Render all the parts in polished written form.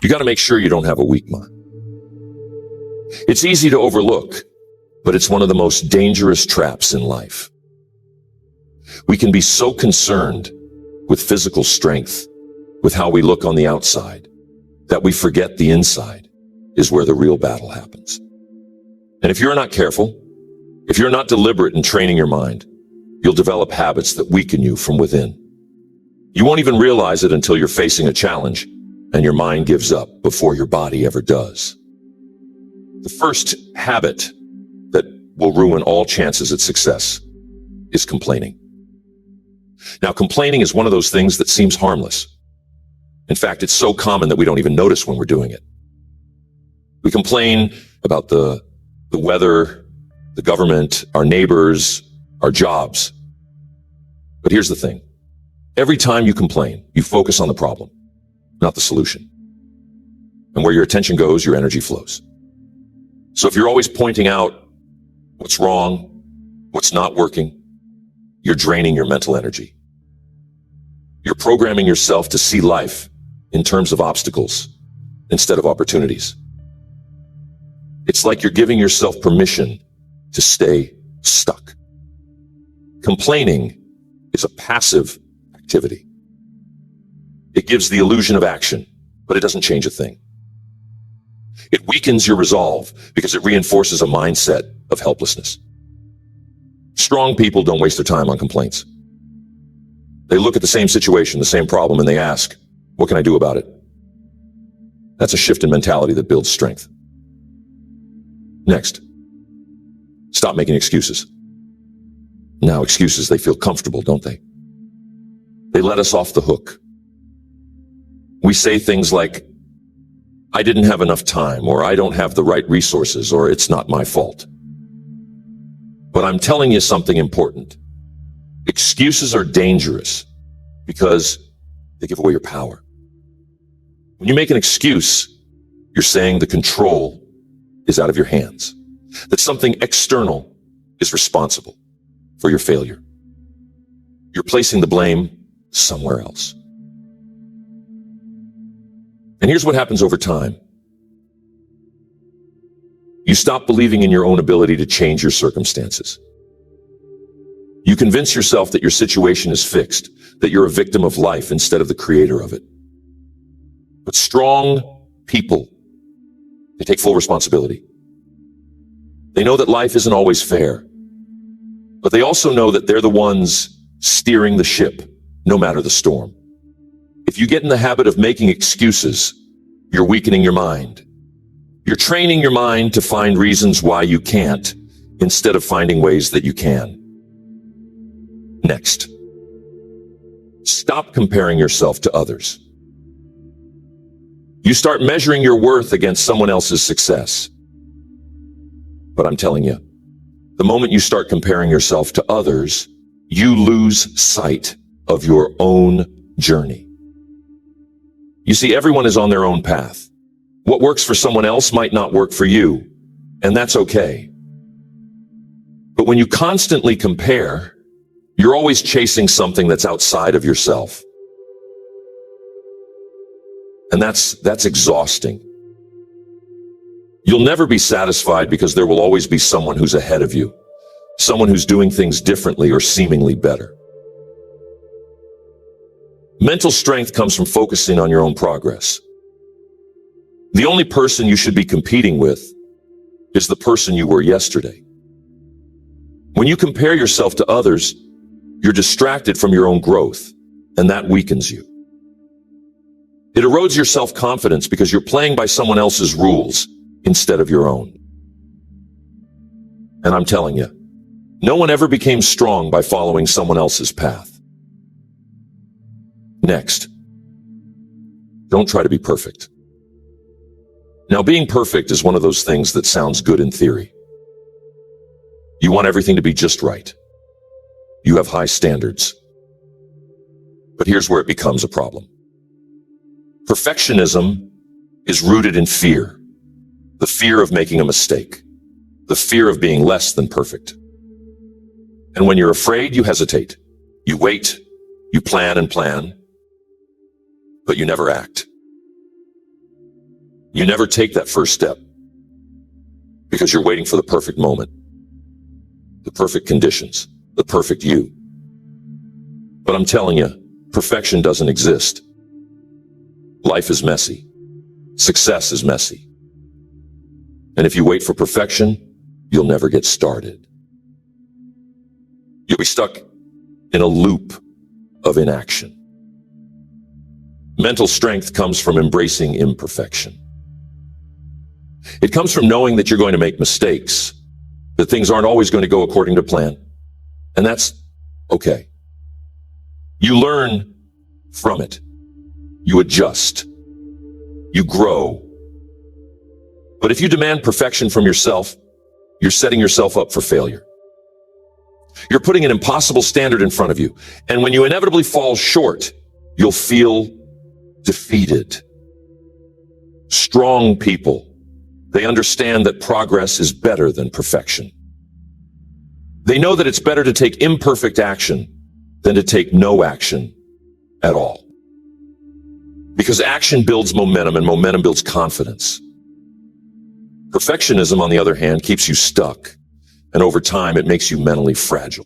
You got to make sure you don't have a weak mind. It's easy to overlook, but it's one of the most dangerous traps in life. We can be so concerned with physical strength, with how we look on the outside, that we forget the inside is where the real battle happens. And if you're not careful, if you're not deliberate in training your mind, you'll develop habits that weaken you from within. You won't even realize it until you're facing a challenge and your mind gives up before your body ever does. The first habit that will ruin all chances at success is complaining. Now, complaining is one of those things that seems harmless. In fact, it's so common that we don't even notice when we're doing it. We complain about the weather, the government, our neighbors, our jobs. But here's the thing. Every time you complain, you focus on the problem, not the solution. And where your attention goes, your energy flows. So if you're always pointing out what's wrong, what's not working, you're draining your mental energy. You're programming yourself to see life in terms of obstacles instead of opportunities. It's like you're giving yourself permission to stay stuck. Complaining is a passive activity. It gives the illusion of action, but it doesn't change a thing. It weakens your resolve because it reinforces a mindset of helplessness. Strong people don't waste their time on complaints. They look at the same situation, the same problem, and they ask, what can I do about it? That's a shift in mentality that builds strength. Next, stop making excuses. Now, excuses, they feel comfortable, don't they? They let us off the hook. We say things like, I didn't have enough time, or I don't have the right resources, or it's not my fault. But I'm telling you something important. Excuses are dangerous because they give away your power. When you make an excuse, you're saying the control is out of your hands, that something external is responsible for your failure. You're placing the blame somewhere else. And here's what happens over time. You stop believing in your own ability to change your circumstances. You convince yourself that your situation is fixed, that you're a victim of life instead of the creator of it. But strong people, they take full responsibility. They know that life isn't always fair, but they also know that they're the ones steering the ship, no matter the storm. If you get in the habit of making excuses, you're weakening your mind. You're training your mind to find reasons why you can't, instead of finding ways that you can. Next, stop comparing yourself to others. You start measuring your worth against someone else's success. But I'm telling you, the moment you start comparing yourself to others, you lose sight of your own journey. You see, everyone is on their own path. What works for someone else might not work for you, and that's okay. But when you constantly compare, you're always chasing something that's outside of yourself. And that's exhausting. You'll never be satisfied because there will always be someone who's ahead of you, someone who's doing things differently or seemingly better. Mental strength comes from focusing on your own progress. The only person you should be competing with is the person you were yesterday. When you compare yourself to others, you're distracted from your own growth, and that weakens you. It erodes your self-confidence because you're playing by someone else's rules instead of your own. And I'm telling you, no one ever became strong by following someone else's path. Next, don't try to be perfect. Now, being perfect is one of those things that sounds good in theory. You want everything to be just right. You have high standards. But here's where it becomes a problem. Perfectionism is rooted in fear. The fear of making a mistake. The fear of being less than perfect. And when you're afraid, you hesitate. You wait, you plan and plan, but you never act. You never take that first step because you're waiting for the perfect moment, the perfect conditions, the perfect you. But I'm telling you, perfection doesn't exist. Life is messy. Success is messy. And if you wait for perfection, you'll never get started. You'll be stuck in a loop of inaction. Mental strength comes from embracing imperfection. It comes from knowing that you're going to make mistakes, that things aren't always going to go according to plan, and that's okay. You learn from it. You adjust. You grow. But if you demand perfection from yourself, you're setting yourself up for failure. You're putting an impossible standard in front of you, and when you inevitably fall short, you'll feel defeated. Strong people, they understand that progress is better than perfection. They know that it's better to take imperfect action than to take no action at all. Because action builds momentum, and momentum builds confidence. Perfectionism, on the other hand, keeps you stuck, and over time, it makes you mentally fragile.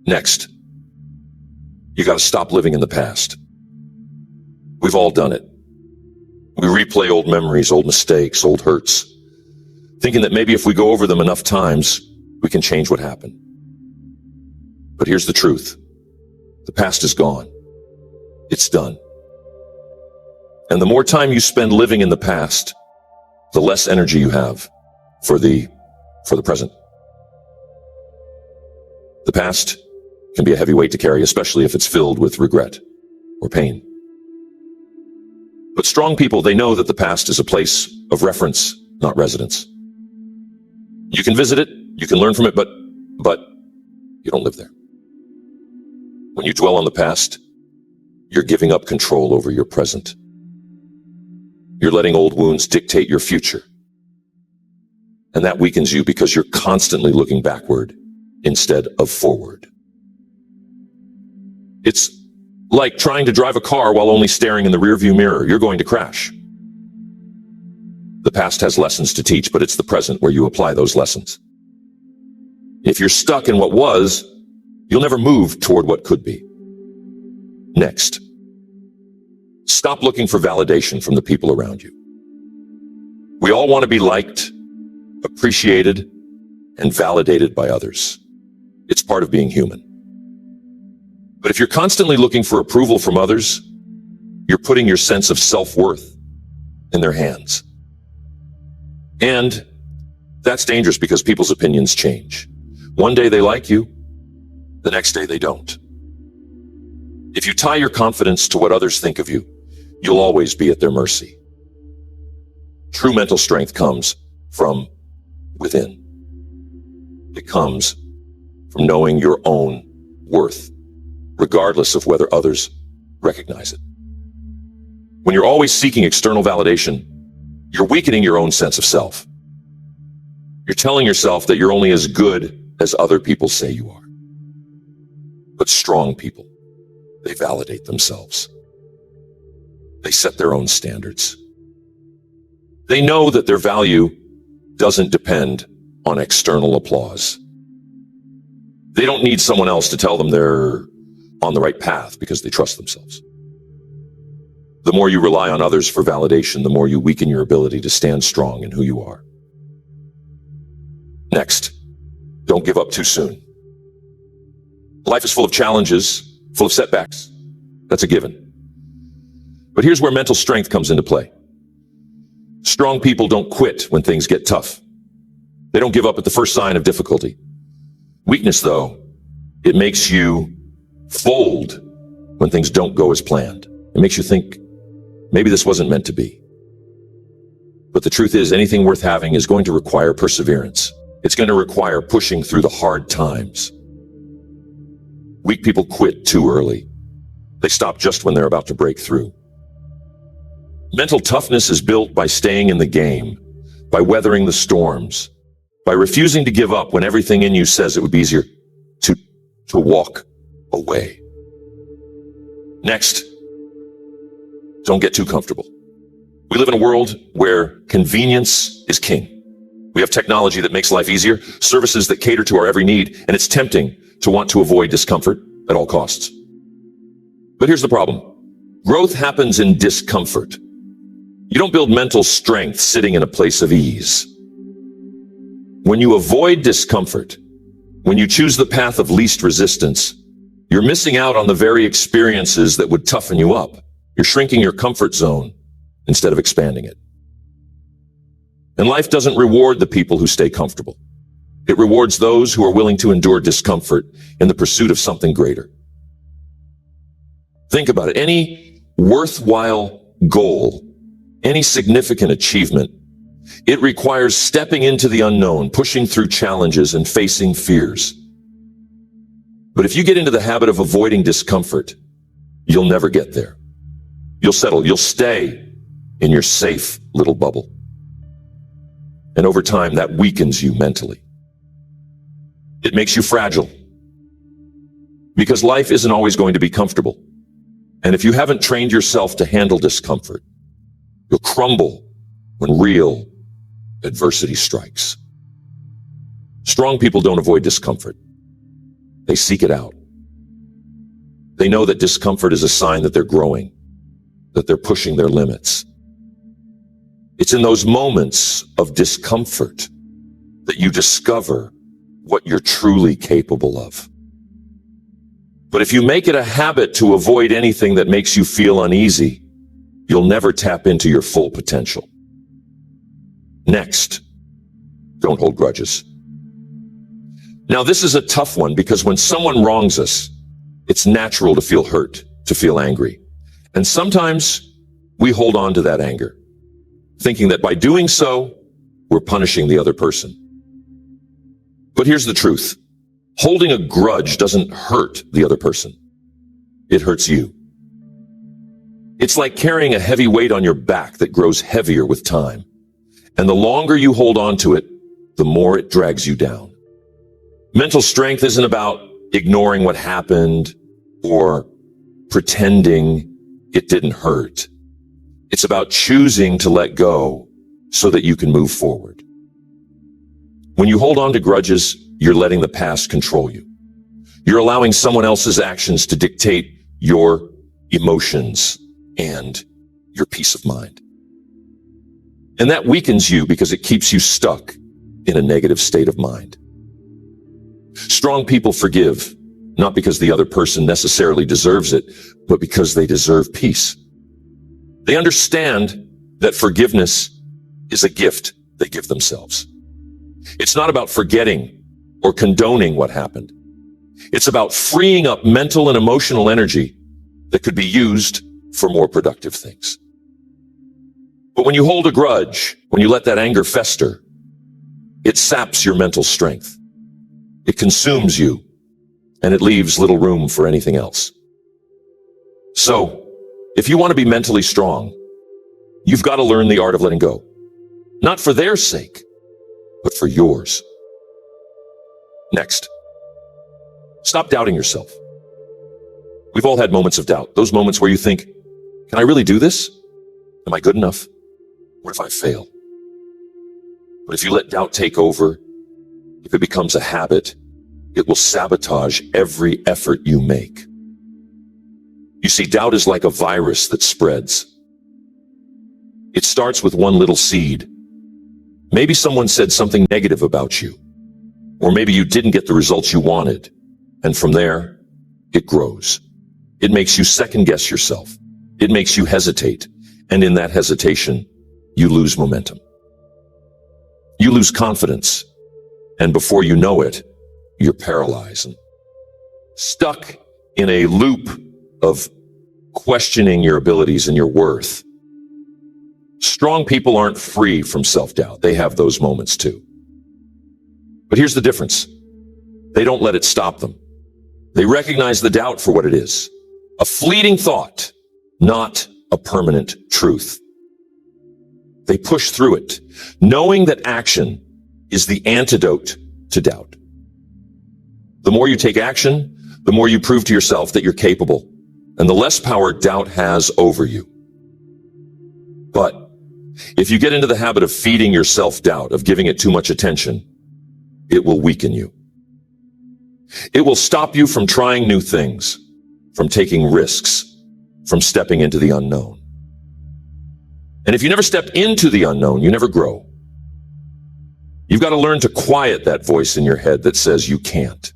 Next, you got to stop living in the past. We've all done it. We replay old memories, old mistakes, old hurts, thinking that maybe if we go over them enough times, we can change what happened. But here's the truth. The past is gone. It's done. And the more time you spend living in the past, the less energy you have for the present. The past can be a heavy weight to carry, especially if it's filled with regret or pain. But strong people, they know that the past is a place of reference, not residence. You can visit it, you can learn from it, but you don't live there. When you dwell on the past, you're giving up control over your present. You're letting old wounds dictate your future. And that weakens you because you're constantly looking backward instead of forward. It's like trying to drive a car while only staring in the rearview mirror. You're going to crash. The past has lessons to teach, but it's the present where you apply those lessons. If you're stuck in what was, you'll never move toward what could be. Next, stop looking for validation from the people around you. We all want to be liked, appreciated, and validated by others. It's part of being human. But if you're constantly looking for approval from others, you're putting your sense of self-worth in their hands. And that's dangerous because people's opinions change. One day they like you, the next day they don't. If you tie your confidence to what others think of you, you'll always be at their mercy. True mental strength comes from within. It comes from knowing your own worth, regardless of whether others recognize it. When you're always seeking external validation, you're weakening your own sense of self. You're telling yourself that you're only as good as other people say you are. But strong people, they validate themselves. They set their own standards. They know that their value doesn't depend on external applause. They don't need someone else to tell them they're on the right path because they trust themselves. The more you rely on others for validation, the more you weaken your ability to stand strong in who you are. Next, don't give up too soon. Life is full of challenges, full of setbacks. That's a given. But here's where mental strength comes into play. Strong people don't quit when things get tough. They don't give up at the first sign of difficulty. Weakness, though, it makes you fold when things don't go as planned. It makes you think, maybe this wasn't meant to be. But the truth is, anything worth having is going to require perseverance. It's going to require pushing through the hard times. Weak people quit too early. They stop just when they're about to break through. Mental toughness is built by staying in the game, by weathering the storms, by refusing to give up when everything in you says it would be easier to walk away. Next, don't get too comfortable. We live in a world where convenience is king. We have technology that makes life easier, services that cater to our every need, and it's tempting to want to avoid discomfort at all costs. But here's the problem. Growth happens in discomfort. You don't build mental strength sitting in a place of ease. When you avoid discomfort, when you choose the path of least resistance, you're missing out on the very experiences that would toughen you up. You're shrinking your comfort zone instead of expanding it. And life doesn't reward the people who stay comfortable. It rewards those who are willing to endure discomfort in the pursuit of something greater. Think about it. Any worthwhile goal, any significant achievement, it requires stepping into the unknown, pushing through challenges, and facing fears. But if you get into the habit of avoiding discomfort, you'll never get there. You'll settle. You'll stay in your safe little bubble. And over time, that weakens you mentally. It makes you fragile. Because life isn't always going to be comfortable. And if you haven't trained yourself to handle discomfort, you'll crumble when real adversity strikes. Strong people don't avoid discomfort. They seek it out. They know that discomfort is a sign that they're growing, that they're pushing their limits. It's in those moments of discomfort that you discover what you're truly capable of. But if you make it a habit to avoid anything that makes you feel uneasy, you'll never tap into your full potential. Next, don't hold grudges. Now, this is a tough one because when someone wrongs us, it's natural to feel hurt, to feel angry. And sometimes we hold on to that anger, thinking that by doing so, we're punishing the other person. But here's the truth. Holding a grudge doesn't hurt the other person. It hurts you. It's like carrying a heavy weight on your back that grows heavier with time. And the longer you hold on to it, the more it drags you down. Mental strength isn't about ignoring what happened or pretending it didn't hurt. It's about choosing to let go so that you can move forward. When you hold on to grudges, you're letting the past control you. You're allowing someone else's actions to dictate your emotions and your peace of mind. And that weakens you because it keeps you stuck in a negative state of mind. Strong people forgive, not because the other person necessarily deserves it, but because they deserve peace. They understand that forgiveness is a gift they give themselves. It's not about forgetting or condoning what happened. It's about freeing up mental and emotional energy that could be used for more productive things. But when you hold a grudge, when you let that anger fester, it saps your mental strength. It consumes you, and it leaves little room for anything else. So, if you want to be mentally strong, you've got to learn the art of letting go. Not for their sake, but for yours. Next, stop doubting yourself. We've all had moments of doubt, those moments where you think, can I really do this? Am I good enough? What if I fail? But if you let doubt take over, if it becomes a habit, it will sabotage every effort you make. You see, doubt is like a virus that spreads. It starts with one little seed. Maybe someone said something negative about you, or maybe you didn't get the results you wanted. And from there, it grows. It makes you second guess yourself. It makes you hesitate. And in that hesitation, you lose momentum. You lose confidence. And before you know it, you're paralyzed and stuck in a loop of questioning your abilities and your worth. Strong people aren't free from self-doubt. They have those moments too. But here's the difference. They don't let it stop them. They recognize the doubt for what it is. A fleeting thought, not a permanent truth. They push through it, knowing that action is the antidote to doubt. The more you take action, the more you prove to yourself that you're capable, and the less power doubt has over you. But If you get into the habit of feeding your self-doubt, of giving it too much attention, it will weaken you. It will stop you from trying new things, from taking risks, from stepping into the unknown. And if you never step into the unknown, you never grow. You've got to learn to quiet that voice in your head that says you can't,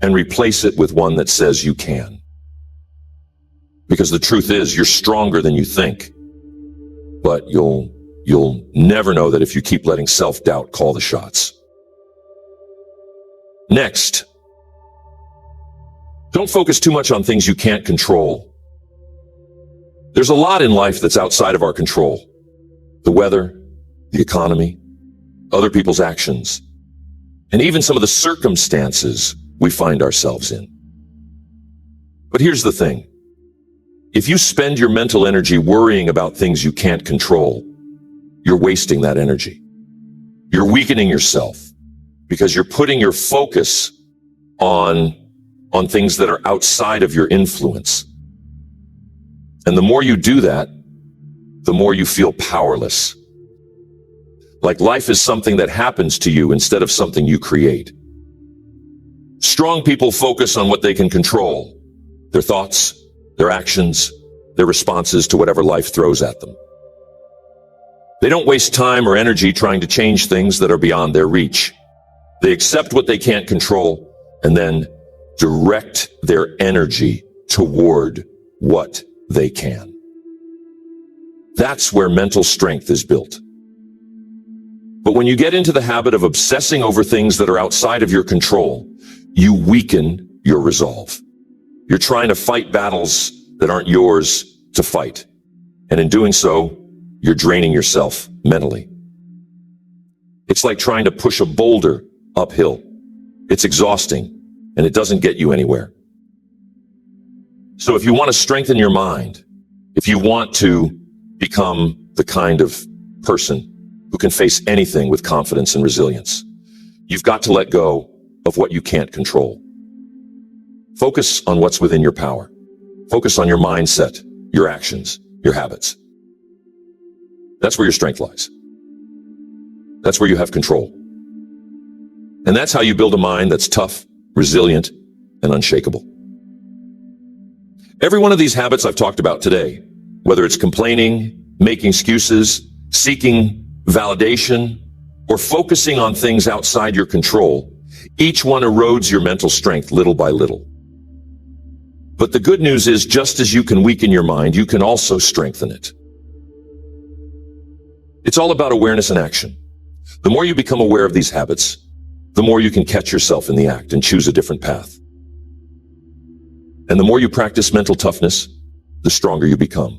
and replace it with one that says you can. Because the truth is, you're stronger than you think. But you'll never know that if you keep letting self-doubt call the shots. Next, don't focus too much on things you can't control. There's a lot in life that's outside of our control. The weather, the economy, other people's actions, and even some of the circumstances we find ourselves in. But here's the thing. If you spend your mental energy worrying about things you can't control, you're wasting that energy. You're weakening yourself because you're putting your focus on things that are outside of your influence. And the more you do that, the more you feel powerless. Like life is something that happens to you instead of something you create. Strong people focus on what they can control, their thoughts, their actions, their responses to whatever life throws at them. They don't waste time or energy trying to change things that are beyond their reach. They accept what they can't control and then direct their energy toward what they can. That's where mental strength is built. But when you get into the habit of obsessing over things that are outside of your control, you weaken your resolve. You're trying to fight battles that aren't yours to fight. And in doing so, you're draining yourself mentally. It's like trying to push a boulder uphill. It's exhausting, and it doesn't get you anywhere. So if you want to strengthen your mind, if you want to become the kind of person who can face anything with confidence and resilience, you've got to let go of what you can't control. Focus on what's within your power. Focus on your mindset, your actions, your habits. That's where your strength lies. That's where you have control. And that's how you build a mind that's tough, resilient, and unshakable. Every one of these habits I've talked about today, whether it's complaining, making excuses, seeking validation, or focusing on things outside your control, each one erodes your mental strength little by little. But the good news is, just as you can weaken your mind, you can also strengthen it. It's all about awareness and action. The more you become aware of these habits, the more you can catch yourself in the act and choose a different path. And the more you practice mental toughness, the stronger you become.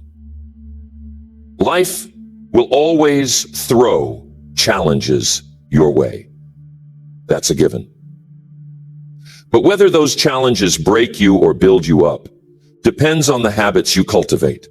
Life will always throw challenges your way. That's a given. But whether those challenges break you or build you up depends on the habits you cultivate.